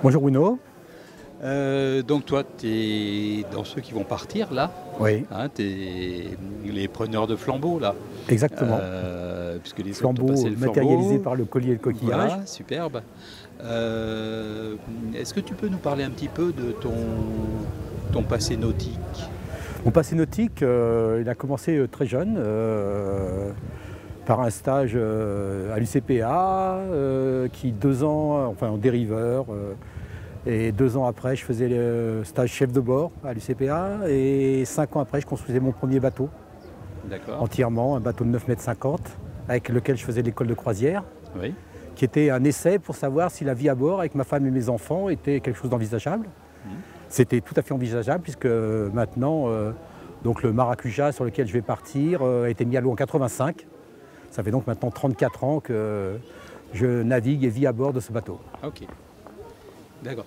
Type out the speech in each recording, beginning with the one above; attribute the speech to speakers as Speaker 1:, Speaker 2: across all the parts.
Speaker 1: Bonjour Bruno.
Speaker 2: Donc toi, tu es dans ceux qui vont partir là,
Speaker 1: Oui,
Speaker 2: hein, tu es les preneurs de flambeaux là,
Speaker 1: exactement.
Speaker 2: puisque les autres ont
Speaker 1: Flambeau
Speaker 2: passé le
Speaker 1: matérialisé
Speaker 2: flambeau.
Speaker 1: par le collier et le coquillage.
Speaker 2: Voilà, superbe. Est-ce que tu peux nous parler un petit peu de ton passé nautique?
Speaker 1: Mon passé nautique, il a commencé très jeune, par un stage à l'UCPA, qui 2 ans, enfin en dériveur, et 2 ans après, je faisais le stage chef de bord à l'UCPA, et 5 ans après, je construisais mon premier bateau,
Speaker 2: D'accord.
Speaker 1: entièrement, un bateau de 9,50 m, avec lequel je faisais l'école de croisière,
Speaker 2: Oui.
Speaker 1: qui était un essai pour savoir si la vie à bord avec ma femme et mes enfants était quelque chose d'envisageable. C'était tout à fait envisageable puisque maintenant, donc le Maracuja sur lequel je vais partir a été mis à l'eau en 85. Ça fait donc maintenant 34 ans que je navigue et vis à bord de ce bateau.
Speaker 2: Ok. D'accord.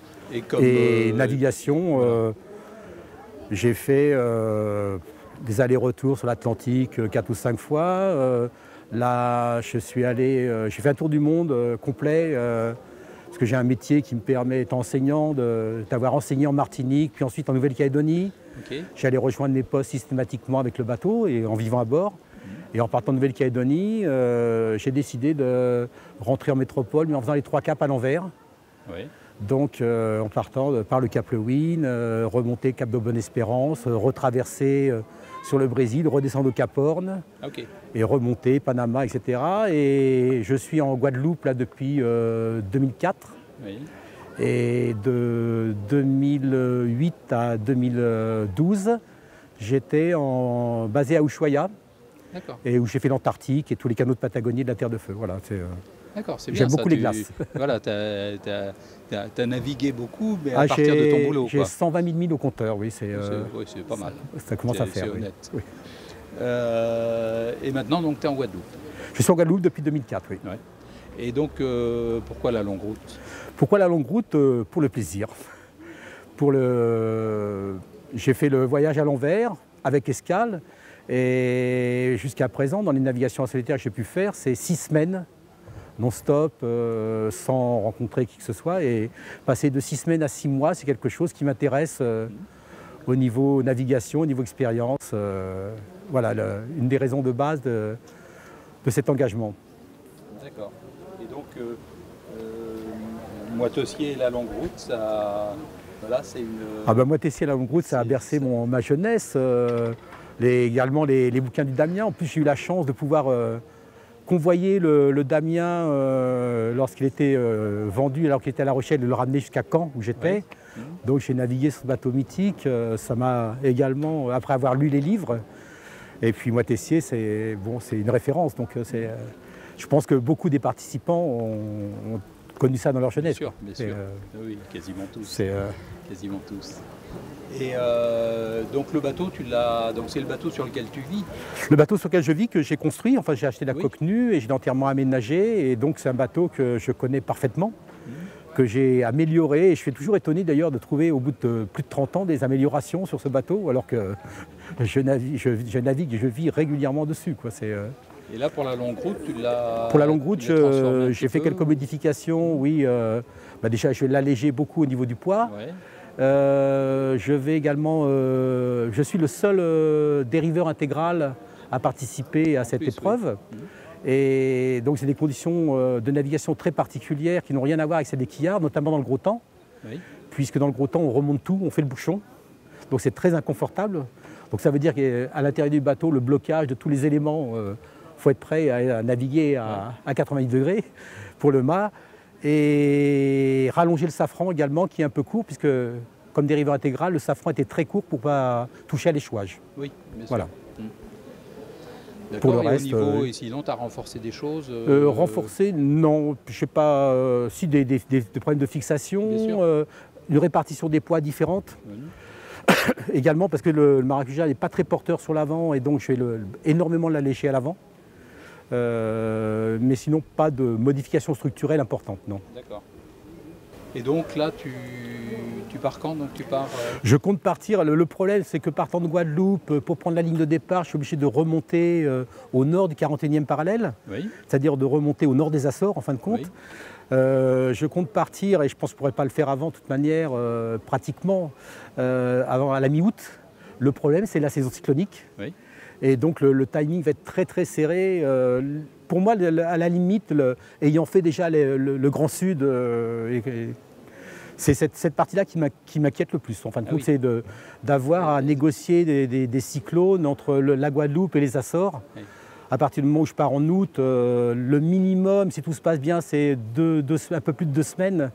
Speaker 1: Et navigation, j'ai fait des allers-retours sur l'Atlantique 4 ou 5 fois. Là, j'ai fait un tour du monde complet. Parce que j'ai un métier qui me permet, étant enseignant, d'avoir enseigné en Martinique, puis ensuite en Nouvelle-Calédonie.
Speaker 2: Ok.
Speaker 1: J'allais rejoindre mes postes systématiquement avec le bateau et en vivant à bord. Et en partant de Nouvelle-Calédonie, j'ai décidé de rentrer en métropole, mais en faisant les 3 caps à l'envers.
Speaker 2: Oui.
Speaker 1: Donc en partant par le Cap Lewin, remonter Cap de Bonne-Espérance, retraverser sur le Brésil, redescendre au Cap Horn
Speaker 2: Ok.
Speaker 1: et remonter Panama, etc. Et je suis en Guadeloupe là depuis 2004.
Speaker 2: Oui.
Speaker 1: Et de 2008 à 2012, j'étais basé à Ushuaia,
Speaker 2: D'accord.
Speaker 1: et où j'ai fait l'Antarctique et tous les canaux de Patagonie et de la Terre de Feu. Voilà,
Speaker 2: D'accord, c'est bien.
Speaker 1: j'aime
Speaker 2: ça,
Speaker 1: beaucoup les glaces.
Speaker 2: Voilà, tu as navigué beaucoup, mais à partir de ton boulot,
Speaker 1: J'ai
Speaker 2: quoi.
Speaker 1: 120 000 milles au compteur, oui, c'est
Speaker 2: Oui, c'est pas mal.
Speaker 1: ça commence à
Speaker 2: C'est
Speaker 1: faire. Oui.
Speaker 2: honnête.
Speaker 1: Oui.
Speaker 2: Et maintenant, donc, tu es en Guadeloupe.
Speaker 1: Je suis en Guadeloupe depuis 2004, oui.
Speaker 2: Ouais. Et donc, pourquoi la longue route?
Speaker 1: Pourquoi la longue route? Pour le plaisir. J'ai fait le voyage à l'envers avec escale, et jusqu'à présent, dans les navigations en solitaire que j'ai pu faire, c'est 6 semaines non-stop, sans rencontrer qui que ce soit. Et passer de 6 semaines à 6 mois, c'est quelque chose qui m'intéresse au niveau navigation, au niveau expérience. Voilà, une des raisons de base de cet engagement.
Speaker 2: D'accord. Et donc, Moitessier et la longue route, ça, voilà, c'est une...
Speaker 1: Ah ben, moi, Tessier, la longue route, ça a bercé ma jeunesse. Également les bouquins du Damien. En plus, j'ai eu la chance de pouvoir convoyer le Damien lorsqu'il était vendu, alors qu'il était à La Rochelle, de le ramener jusqu'à Caen, où j'étais.
Speaker 2: Oui.
Speaker 1: Donc j'ai navigué sur ce bateau mythique. Ça m'a également, après avoir lu les livres, et puis moi, Tessier, c'est une référence. Donc je pense que beaucoup des participants ont connu ça dans leur jeunesse.
Speaker 2: Bien sûr. Oui, quasiment tous. Quasiment tous. Et donc le bateau, donc c'est le bateau sur lequel tu vis?
Speaker 1: Le bateau sur lequel je vis, que j'ai construit, enfin j'ai acheté la
Speaker 2: Oui.
Speaker 1: coque nue et je l'ai entièrement aménagé, et donc c'est un bateau que je connais parfaitement, que j'ai amélioré, et je suis toujours étonné d'ailleurs de trouver au bout de plus de 30 ans des améliorations sur ce bateau, alors que je navigue et je vis régulièrement dessus, quoi.
Speaker 2: Et là, pour la longue route, tu l'as...
Speaker 1: Pour la longue route,
Speaker 2: tu l'as transformé un
Speaker 1: j'ai
Speaker 2: petit
Speaker 1: fait
Speaker 2: peu,
Speaker 1: quelques modifications, oui. Déjà, je vais l'alléger beaucoup au niveau du poids.
Speaker 2: Ouais.
Speaker 1: Je vais également, je suis le seul dériveur intégral à participer à cette épreuve.
Speaker 2: Oui.
Speaker 1: Et donc, c'est des conditions de navigation très particulières qui n'ont rien à voir avec celles des quillards, notamment dans le gros temps.
Speaker 2: Oui.
Speaker 1: Puisque dans le gros temps, on remonte tout, on fait le bouchon. Donc, c'est très inconfortable. Donc, ça veut dire qu'à l'intérieur du bateau, le blocage de tous les éléments, faut être prêt à naviguer à 90 degrés pour le mât. Et rallonger le safran également, qui est un peu court, puisque comme dériveur intégral, le safran était très court pour ne pas toucher à l'échouage.
Speaker 2: Oui, bien sûr.
Speaker 1: Voilà.
Speaker 2: D'accord.
Speaker 1: Pour le
Speaker 2: et
Speaker 1: reste,
Speaker 2: au niveau, et sinon, tu as renforcé des choses
Speaker 1: renforcer, non. Je ne sais pas, si des problèmes de
Speaker 2: Bien
Speaker 1: fixation,
Speaker 2: sûr.
Speaker 1: une répartition des poids différente.
Speaker 2: Oui.
Speaker 1: Également parce que le Maracuja n'est pas très porteur sur l'avant, et donc je vais énormément l'alléger à l'avant. Mais sinon, pas de modification structurelle importante, non.
Speaker 2: D'accord. Et donc là, tu pars quand? Donc tu pars
Speaker 1: Je compte partir. Le problème, c'est que partant de Guadeloupe, pour prendre la ligne de départ, je suis obligé de remonter au nord du 41e parallèle,
Speaker 2: oui.
Speaker 1: c'est-à-dire de remonter au nord des Açores, en fin de compte.
Speaker 2: Oui.
Speaker 1: Je compte partir, et je pense que je ne pourrais pas le faire avant, de toute manière, pratiquement, avant, à la mi-août. Le problème, c'est la saison cyclonique.
Speaker 2: Oui.
Speaker 1: Et donc le timing va être très très serré. Pour moi, à la limite, ayant fait déjà le Grand Sud, c'est cette partie-là qui m'inquiète le plus. En fin de compte, c'est d'avoir à négocier des cyclones entre la Guadeloupe et les Açores. Oui. À partir du moment où je pars en août, le minimum, si tout se passe bien, c'est un peu plus de 2 semaines.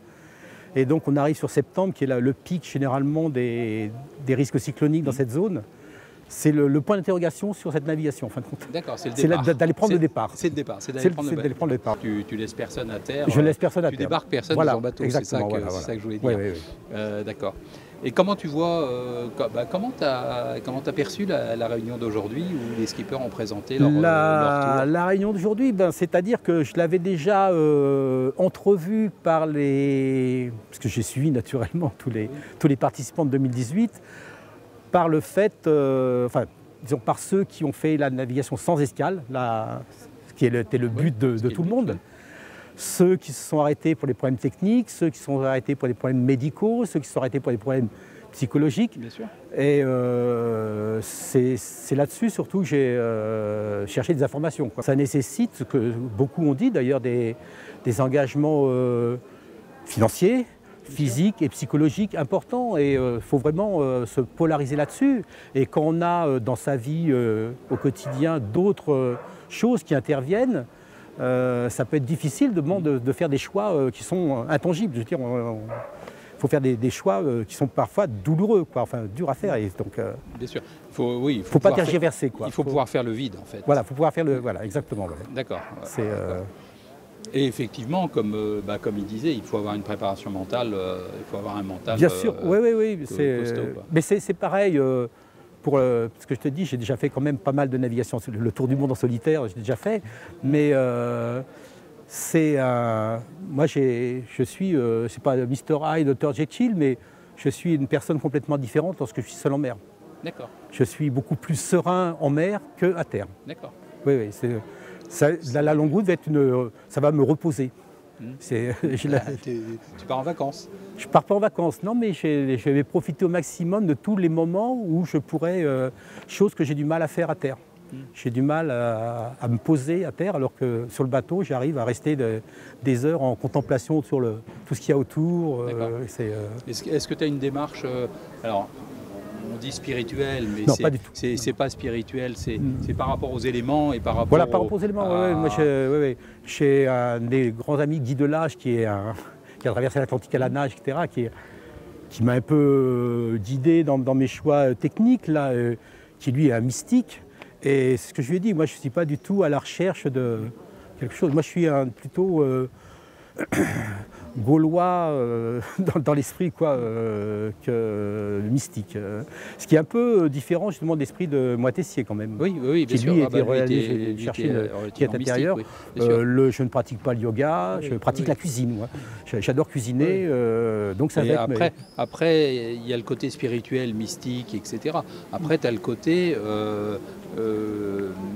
Speaker 1: Et donc on arrive sur septembre, qui est le pic généralement des risques cycloniques dans cette zone. C'est le point d'interrogation sur cette navigation, en fin de compte.
Speaker 2: D'accord, c'est le départ.
Speaker 1: C'est d'aller prendre le départ.
Speaker 2: C'est le départ, c'est d'aller prendre le départ. Tu laisses personne à terre.
Speaker 1: Je laisse personne à terre.
Speaker 2: Tu débarques personne
Speaker 1: voilà,
Speaker 2: dans ton bateau, c'est ça que je voulais dire.
Speaker 1: Oui, oui.
Speaker 2: D'accord. Et comment tu vois, comment tu as perçu la réunion d'aujourd'hui où les skippers ont présenté leur tour?
Speaker 1: La réunion d'aujourd'hui, c'est-à-dire que je l'avais déjà entrevue par parce que j'ai suivi naturellement tous les participants de 2018, par le fait, disons par ceux qui ont fait la navigation sans escale, ce qui était le but de tout le monde. Ceux qui se sont arrêtés pour des problèmes techniques, ceux qui se sont arrêtés pour des problèmes médicaux, ceux qui se sont arrêtés pour des problèmes psychologiques.
Speaker 2: Bien sûr.
Speaker 1: Et c'est là-dessus surtout que j'ai cherché des informations, quoi. Ça nécessite, ce que beaucoup ont dit d'ailleurs, des engagements financiers, physiques et psychologiques importants. Et il faut vraiment se polariser là-dessus. Et quand on a dans sa vie au quotidien d'autres choses qui interviennent, ça peut être difficile de faire des choix qui sont intangibles. Je veux dire, il faut faire des choix qui sont parfois douloureux, quoi, enfin durs à faire. Et donc,
Speaker 2: bien sûr. Il
Speaker 1: faut pas tergiverser, quoi.
Speaker 2: Il faut pouvoir faire le vide, en fait.
Speaker 1: Voilà, il faut pouvoir faire le. Voilà, exactement. Ouais.
Speaker 2: D'accord. Et effectivement, comme il disait, il faut avoir une préparation mentale, il faut avoir un mental.
Speaker 1: Bien sûr, oui.
Speaker 2: Costaud,
Speaker 1: mais c'est pareil. Parce que je te dis, j'ai déjà fait quand même pas mal de navigation, le tour du monde en solitaire, j'ai déjà fait, mais moi je suis, c'est pas Mr. Hyde, Dr. Jekyll, mais je suis une personne complètement différente lorsque je suis seul en mer.
Speaker 2: D'accord.
Speaker 1: Je suis beaucoup plus serein en mer qu'à terre.
Speaker 2: D'accord.
Speaker 1: Oui, la longue route ça va me reposer.
Speaker 2: Tu pars en vacances?
Speaker 1: Je ne pars pas en vacances, non, mais je vais profiter au maximum de tous les moments où je pourrais, chose que j'ai du mal à faire à terre. J'ai du mal à me poser à terre, alors que sur le bateau, j'arrive à rester des heures en contemplation sur tout ce qu'il y a autour.
Speaker 2: Est-ce que tu as une démarche alors, on dit spirituel, mais
Speaker 1: non, pas du tout.
Speaker 2: C'est pas spirituel, c'est par rapport aux éléments et par rapport
Speaker 1: voilà, par rapport aux éléments. Moi, j'ai un des grands amis, Guy Delage, qui a traversé l'Atlantique à la nage, etc., qui m'a un peu guidé dans mes choix techniques, là, qui lui est un mystique. Et ce que je lui ai dit, moi je ne suis pas du tout à la recherche de quelque chose. Moi je suis plutôt gaulois dans l'esprit, quoi, que mystique. Ce qui est un peu différent justement de l'esprit de Moitessier quand même.
Speaker 2: Oui, bien sûr.
Speaker 1: Qui lui était chercher qui est intérieur.
Speaker 2: Oui,
Speaker 1: je ne pratique pas le yoga, je pratique la cuisine. Moi. J'adore cuisiner, donc ça va être...
Speaker 2: Après, il y a le côté spirituel, mystique, etc. Après, tu as le côté...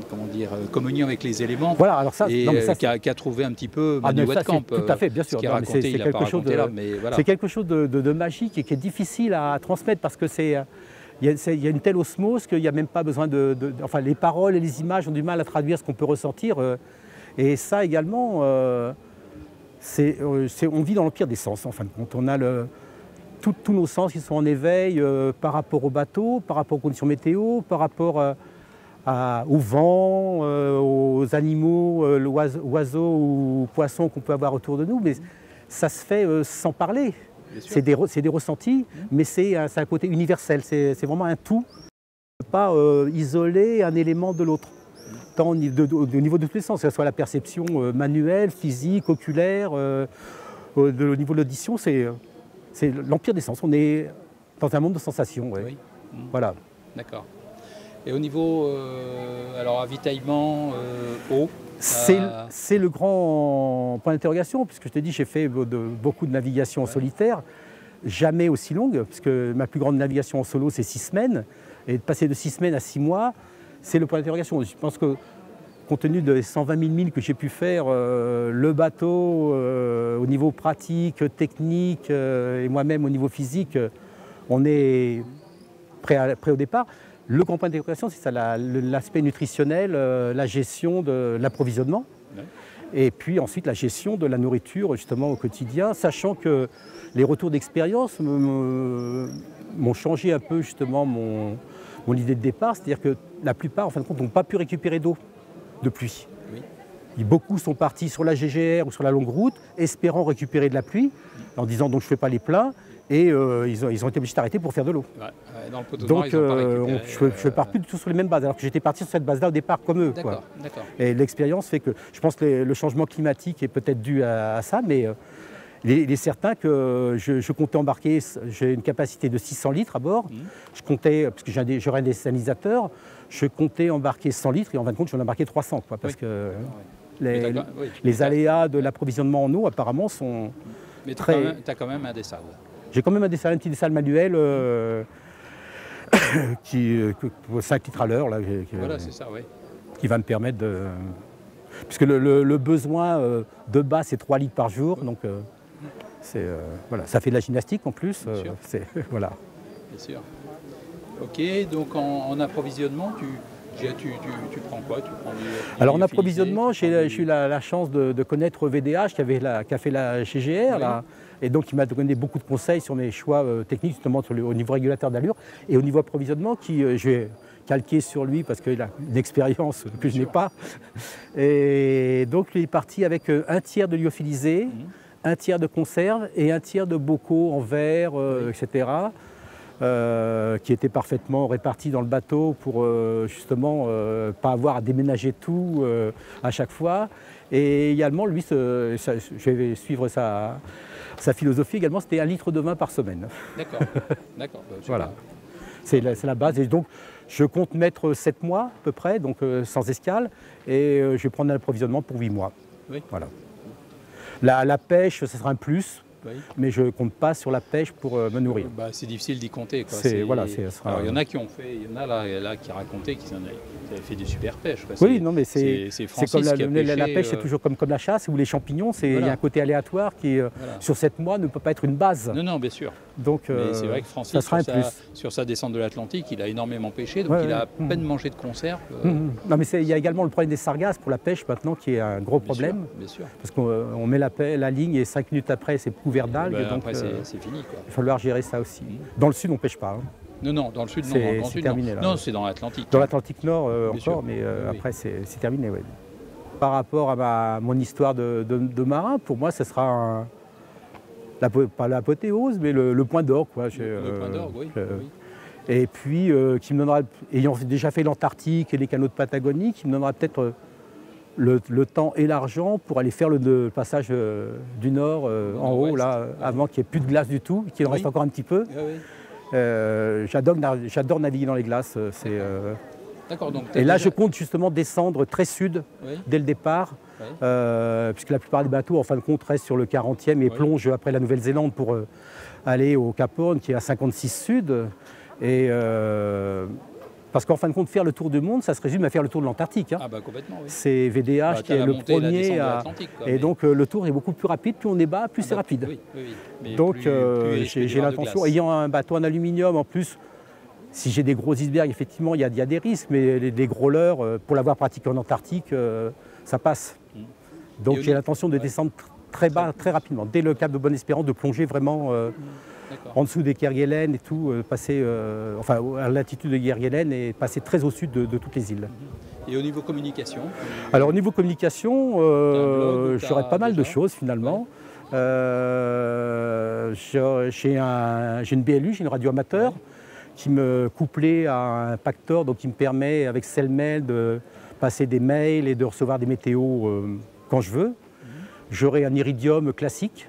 Speaker 2: comment dire, communion avec les éléments,
Speaker 1: voilà, alors ça,
Speaker 2: qui a trouvé un petit peu Manu Wettkamp.
Speaker 1: Tout à fait, bien sûr.
Speaker 2: C'est
Speaker 1: quelque chose de magique et qui est difficile à transmettre parce que il y a une telle osmose qu'il n'y a même pas besoin enfin, les paroles et les images ont du mal à traduire ce qu'on peut ressentir. Et ça également, on vit dans l'empire des sens, en fin de compte. On a tous nos sens qui sont en éveil par rapport au bateau, par rapport aux conditions météo, par rapport au vent, aux animaux, oiseaux ou poissons qu'on peut avoir autour de nous, mais ça se fait sans parler. C'est des ressentis, mais c'est un côté universel, c'est vraiment un tout. On ne peut pas isoler un élément de l'autre, tant au niveau de tous les sens, que ce soit la perception manuelle, physique, oculaire, au niveau de l'audition, c'est l'empire des sens. On est dans un monde de sensations. Ouais.
Speaker 2: Oui.
Speaker 1: Voilà.
Speaker 2: D'accord. Et au niveau alors avitaillement, eau,
Speaker 1: c'est le grand point d'interrogation, puisque je t'ai dit j'ai fait beaucoup de navigation en solitaire. jamais aussi longue, parce que ma plus grande navigation en solo, c'est 6 semaines. Et de passer de 6 semaines à 6 mois, c'est le point d'interrogation. Je pense que, compte tenu des 120 000 milles que j'ai pu faire, le bateau, au niveau pratique, technique, et moi-même au niveau physique, on est prêt au départ. Le grand point d'interrogation, c'est ça, l'aspect nutritionnel, la gestion de l'approvisionnement. Ouais. Et puis ensuite la gestion de la nourriture justement au quotidien, sachant que les retours d'expérience m'ont changé un peu justement mon idée de départ, c'est-à-dire que la plupart en fin de compte n'ont pas pu récupérer d'eau de pluie. Oui. Et beaucoup sont partis sur la GGR ou sur la longue route, espérant récupérer de la pluie, en disant donc je ne fais pas les pleins, et ils ont été obligés d'arrêter pour faire de l'eau. Ouais. Dans le Poteau Noir, je ne pars plus du tout sur les mêmes bases, alors que j'étais parti sur cette base-là au départ comme eux. D'accord. Et l'expérience fait que je pense que le changement climatique est peut-être dû à ça, mais il est certain que je comptais embarquer, j'ai une capacité de 600 litres à bord. Je comptais, parce que j'aurais un désalinisateurs, je comptais embarquer 100 litres et en fin de compte, j'en ai embarqué 300. Quoi, parce que les aléas de l'approvisionnement en eau, apparemment, sont très...
Speaker 2: Mais tu as quand même un dessal.
Speaker 1: J'ai quand même un petit dessal manuel qui 5 litres à l'heure.
Speaker 2: Voilà, c'est ça, oui.
Speaker 1: Qui va me permettre de... Puisque le besoin de base, c'est 3 litres par jour. Donc, voilà. Ça fait de la gymnastique en plus. Voilà.
Speaker 2: Bien sûr. Ok, donc en approvisionnement, tu prends quoi?
Speaker 1: Alors en approvisionnement, j'ai eu la chance de connaître VDH qui a fait la GGR. Oui. Là, et donc il m'a donné beaucoup de conseils sur mes choix techniques, justement au niveau régulateur d'allure et au niveau approvisionnement, je vais calquer sur lui parce qu'il a une expérience que je n'ai pas. Et donc il est parti avec un tiers de lyophilisé, un tiers de conserve et un tiers de bocaux en verre, etc. Qui étaient parfaitement répartis dans le bateau pour justement pas avoir à déménager tout à chaque fois. Et également, lui, je vais suivre sa philosophie également, c'était 1 litre de vin par semaine.
Speaker 2: D'accord, d'accord.
Speaker 1: Voilà, c'est la base. Et donc, je compte mettre 7 mois à peu près, donc sans escale, et je vais prendre un approvisionnement pour 8 mois. Oui. Voilà. La pêche, ce sera un plus. Oui. Mais je ne compte pas sur la pêche pour me nourrir.
Speaker 2: C'est difficile d'y compter.
Speaker 1: Voilà,
Speaker 2: alors, il y en a qui ont fait, il y en a là qui racontaient qu'ils avaient fait du super pêche.
Speaker 1: Oui, non, mais c'est comme la pêche, c'est toujours comme la chasse ou les champignons. Il y a un côté aléatoire qui, sur 7 mois, ne peut pas être une base.
Speaker 2: Non, bien sûr.
Speaker 1: Donc,
Speaker 2: mais c'est vrai que Francis, sur sa descente de l'Atlantique, il a énormément pêché, donc il a à peine mangé de conserve.
Speaker 1: Non, mais il y a également le problème des sargasses pour la pêche maintenant, qui est un gros problème.
Speaker 2: Bien sûr.
Speaker 1: Parce qu'on met la ligne et 5 minutes après, c'est couvert d'algues.
Speaker 2: Après, c'est fini. Quoi.
Speaker 1: Il va falloir gérer ça aussi. Dans le sud, on ne pêche pas.
Speaker 2: Non, dans le sud, non.
Speaker 1: C'est terminé. Là.
Speaker 2: Non, c'est dans l'Atlantique.
Speaker 1: Dans l'Atlantique Nord encore, mais après, c'est terminé. Ouais. Par rapport à mon histoire de marin, pour moi, ce sera pas l'apothéose, mais le point d'orgue.
Speaker 2: Le point d'orgue, oui.
Speaker 1: Et puis, qui me donnera, ayant déjà fait l'Antarctique et les canaux de Patagonie, qui me donnera peut-être le temps et l'argent pour aller faire le passage du Nord en haut, là, avant qu'il n'y ait plus de glace du tout, qu'il en reste encore un petit peu. J'adore naviguer dans les glaces. Et là, je compte justement descendre très sud dès le départ, puisque la plupart des bateaux, en fin de compte, restent sur le 40e et plongent après la Nouvelle-Zélande pour aller au Cap Horn, qui est à 56 sud. Et parce qu'en fin de compte, faire le tour du monde, ça se résume à faire le tour de l'Antarctique. Hein.
Speaker 2: Ah bah complètement, oui.
Speaker 1: C'est VDH qui est le premier et donc le tour est beaucoup plus rapide. Plus on est bas, plus c'est rapide.
Speaker 2: Oui.
Speaker 1: Donc j'ai l'intention, ayant un bateau en aluminium en plus, si j'ai des gros icebergs, effectivement, il y a des risques, mais les gros leurres, pour l'avoir pratiqué en Antarctique, ça passe. Donc j'ai l'intention de descendre très bas, très rapidement, dès le cap de Bonne-Espérance, de plonger vraiment en dessous des Kerguelen et tout, passer à l'altitude de Kerguelen et passer très au sud de toutes les îles.
Speaker 2: Et au niveau communication?
Speaker 1: Alors au niveau communication, j'aurais pas mal de choses finalement. J'ai une BLU, j'ai une radio amateur qui me couplée à un Pactor, donc qui me permet avec Cellmail de passer des mails et de recevoir des météos quand je veux. J'aurai un Iridium classique.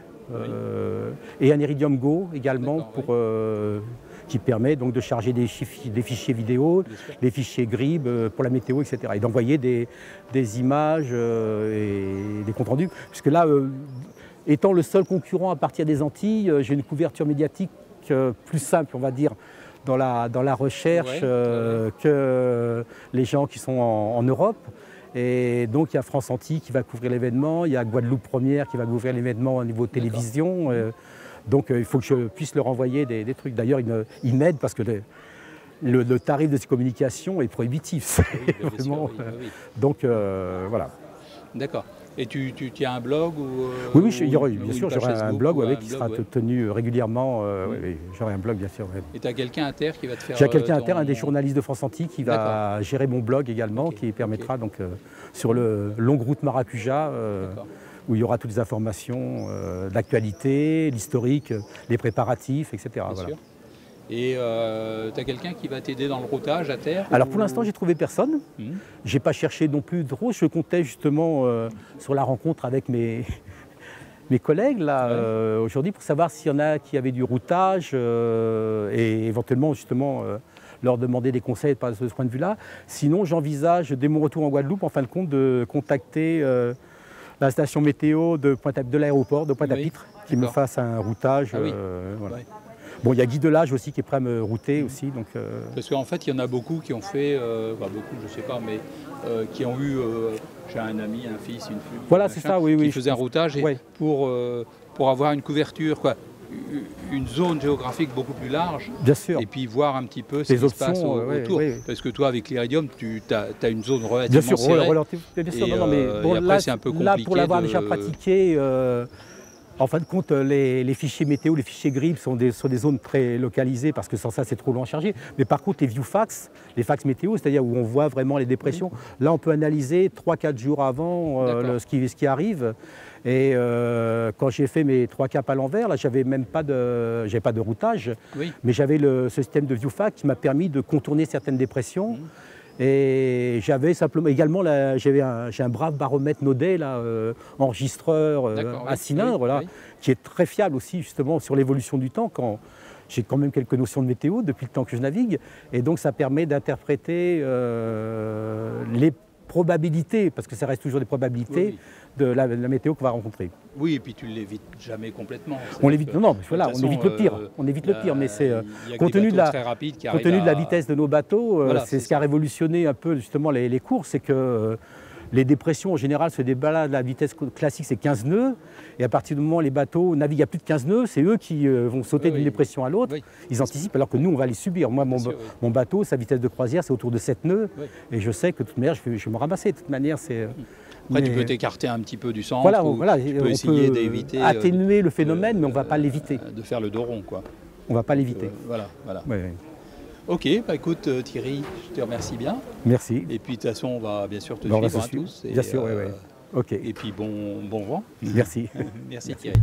Speaker 1: Et un Iridium Go également qui permet donc de charger des fichiers vidéo, des fichiers GRIB pour la météo, etc. Et d'envoyer des images et des comptes rendus. Puisque là, étant le seul concurrent à partir des Antilles, j'ai une couverture médiatique plus simple, on va dire, dans la recherche que les gens qui sont en Europe. Et donc il y a France Antilles qui va couvrir l'événement, il y a Guadeloupe Première qui va couvrir l'événement au niveau télévision. Donc il faut que je puisse leur envoyer des trucs. D'ailleurs, ils m'aident parce que le tarif de ces communications est prohibitif.
Speaker 2: Oui,
Speaker 1: vraiment,
Speaker 2: sûr, oui.
Speaker 1: Donc voilà.
Speaker 2: D'accord. Et tu as un blog ou,
Speaker 1: oui, bien sûr, j'aurai un blog qui sera tenu régulièrement. Oui, j'aurai un blog, bien sûr. Ouais.
Speaker 2: Et tu as quelqu'un inter qui va te faire...
Speaker 1: J'ai quelqu'un inter, un des journalistes de France Antilles, qui va gérer mon blog également, qui permettra donc sur le Longue Route Maracuja, où il y aura toutes les informations d'actualité, l'historique, les préparatifs, etc.
Speaker 2: Bien sûr. Et tu as quelqu'un qui va t'aider dans le routage à terre?
Speaker 1: Alors pour l'instant, j'ai trouvé personne. Je n'ai pas cherché non plus trop. Je comptais justement sur la rencontre avec mes collègues là aujourd'hui pour savoir s'il y en a qui avaient du routage et éventuellement justement leur demander des conseils de ce point de vue-là. Sinon, j'envisage dès mon retour en Guadeloupe, en fin de compte, de contacter la station météo de l'aéroport de Pointe-à-Pitre qui me fasse un routage. Voilà. Bon, il y a Guy Delage aussi qui est prêt à me router aussi. Donc,
Speaker 2: Parce qu'en fait, il y en a beaucoup qui ont fait, beaucoup, je ne sais pas, mais qui ont eu, j'ai un ami, un fils, une fille,
Speaker 1: voilà, c'est ça,
Speaker 2: qui faisait un routage et pour avoir une couverture, une zone géographique beaucoup plus large.
Speaker 1: Bien sûr.
Speaker 2: Et puis voir un petit peu ce qui se passe autour. Parce que toi, avec l'Iridium, tu as une zone relativement serrée.
Speaker 1: Bien sûr, non, mais bon,
Speaker 2: là, c'est un peu compliqué.
Speaker 1: Là, pour l'avoir déjà pratiqué, en fin de compte, les fichiers météo, les fichiers GRIP sont des zones très localisées parce que sans ça, c'est trop loin à charger. Mais par contre, les viewfax, les fax météo, c'est-à-dire où on voit vraiment les dépressions, là, on peut analyser 3-4 jours avant ce qui arrive. Et quand j'ai fait mes 3 caps à l'envers, là, j'avais pas de routage, mais j'avais ce système de viewfax qui m'a permis de contourner certaines dépressions. Et j'avais simplement également j'ai un brave baromètre Naudet là, enregistreur à cylindre qui est très fiable aussi justement sur l'évolution du temps quand j'ai quand même quelques notions de météo depuis le temps que je navigue et donc ça permet d'interpréter les probabilités, parce que ça reste toujours des probabilités de la météo qu'on va rencontrer.
Speaker 2: Oui, et puis tu ne l'évites jamais complètement.
Speaker 1: On l'évite, non, mais voilà, on évite le pire. On évite le pire, mais c'est compte tenu de la vitesse de nos bateaux, c'est ce qui a révolutionné un peu justement les courses, c'est que les dépressions en général se débaladent, la vitesse classique c'est 15 nœuds, et à partir du moment où les bateaux naviguent à plus de 15 nœuds, c'est eux qui vont sauter d'une dépression à l'autre, ils anticipent alors que nous on va les subir. Moi mon bateau, sa vitesse de croisière c'est autour de 7 nœuds, et je sais que de toute manière je vais me ramasser, de toute manière c'est...
Speaker 2: Après tu peux t'écarter un petit peu du centre,
Speaker 1: tu
Speaker 2: peux essayer d'éviter...
Speaker 1: atténuer le phénomène, mais on ne va pas l'éviter.
Speaker 2: De faire le dos rond quoi.
Speaker 1: On ne va pas l'éviter.
Speaker 2: Voilà. Ok, bah écoute Thierry, je te remercie bien.
Speaker 1: Merci.
Speaker 2: Et puis de toute façon, on va bien sûr te suivre à tous.
Speaker 1: Bien sûr, oui. Ok.
Speaker 2: Et puis bon vent.
Speaker 1: Merci.
Speaker 2: Merci Thierry.